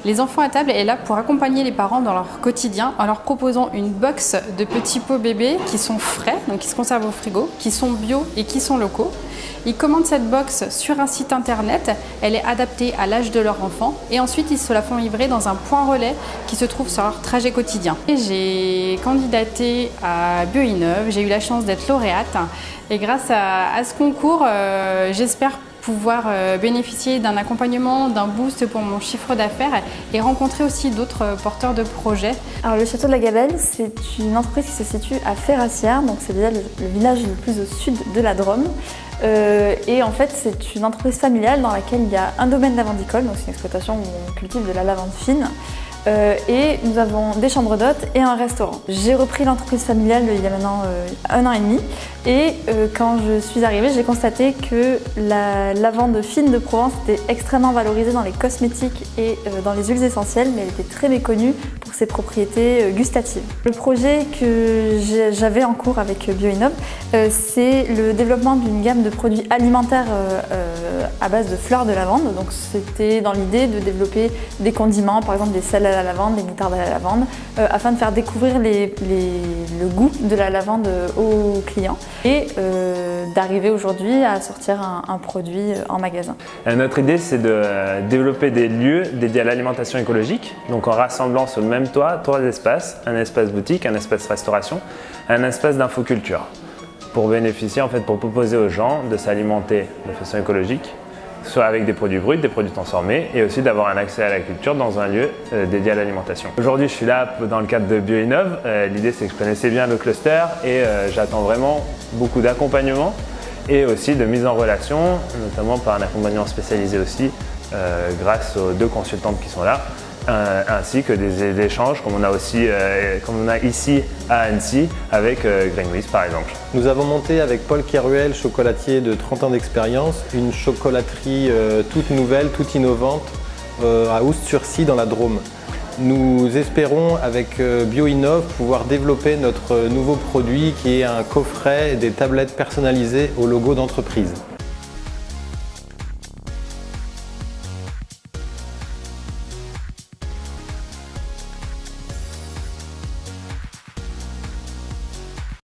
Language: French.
Les enfants à table est là pour accompagner les parents dans leur quotidien en leur proposant une box de petits pots bébés qui sont frais, donc qui se conservent au frigo, qui sont bio et qui sont locaux. Ils commandent cette box sur un site internet, elle est adaptée à l'âge de leur enfant et ensuite ils se la font livrer dans un point relais qui se trouve sur leur trajet quotidien. J'ai candidaté à BioInnov, j'ai eu la chance d'être lauréate et grâce à ce concours, j'espère pouvoir bénéficier d'un accompagnement, d'un boost pour mon chiffre d'affaires et rencontrer aussi d'autres porteurs de projets. Alors le Château de la Gabelle, c'est une entreprise qui se situe à Ferrassières, donc c'est le village le plus au sud de la Drôme. Et en fait, c'est une entreprise familiale dans laquelle il y a un domaine lavandicole, donc c'est une exploitation où on cultive de la lavande fine. Et nous avons des chambres d'hôtes et un restaurant. J'ai repris l'entreprise familiale il y a maintenant 1 an et demi et quand je suis arrivée, j'ai constaté que la lavande fine de Provence était extrêmement valorisée dans les cosmétiques et dans les huiles essentielles, mais elle était très méconnue pour ses propriétés gustatives. Le projet que j'avais en cours avec BioInnov, c'est le développement d'une gamme de produits alimentaires à base de fleurs de lavande. Donc c'était dans l'idée de développer des condiments, par exemple des sels à la lavande, des moutardes à la lavande, afin de faire découvrir le goût de la lavande aux clients et d'arriver aujourd'hui à sortir un produit en magasin. Notre idée, c'est de développer des lieux dédiés à l'alimentation écologique, donc en rassemblant sur le même toit 3 espaces, un espace boutique, un espace restauration, un espace d'infoculture, pour bénéficier, pour proposer aux gens de s'alimenter de façon écologique, soit avec des produits bruts, des produits transformés et aussi d'avoir un accès à la culture dans un lieu dédié à l'alimentation. Aujourd'hui, je suis là dans le cadre de BioInnov. L'idée, c'est que je connaissais bien le cluster et j'attends vraiment beaucoup d'accompagnement et aussi de mise en relation, notamment par un accompagnement spécialisé aussi grâce aux 2 consultantes qui sont là, ainsi que des échanges comme on a ici à Annecy avec Greenwiz par exemple. Nous avons monté avec Paul Keruel, chocolatier de 30 ans d'expérience, une chocolaterie toute nouvelle, toute innovante à Oust-sur-Scie dans la Drôme. Nous espérons avec BioInnov pouvoir développer notre nouveau produit qui est un coffret et des tablettes personnalisées au logo d'entreprise.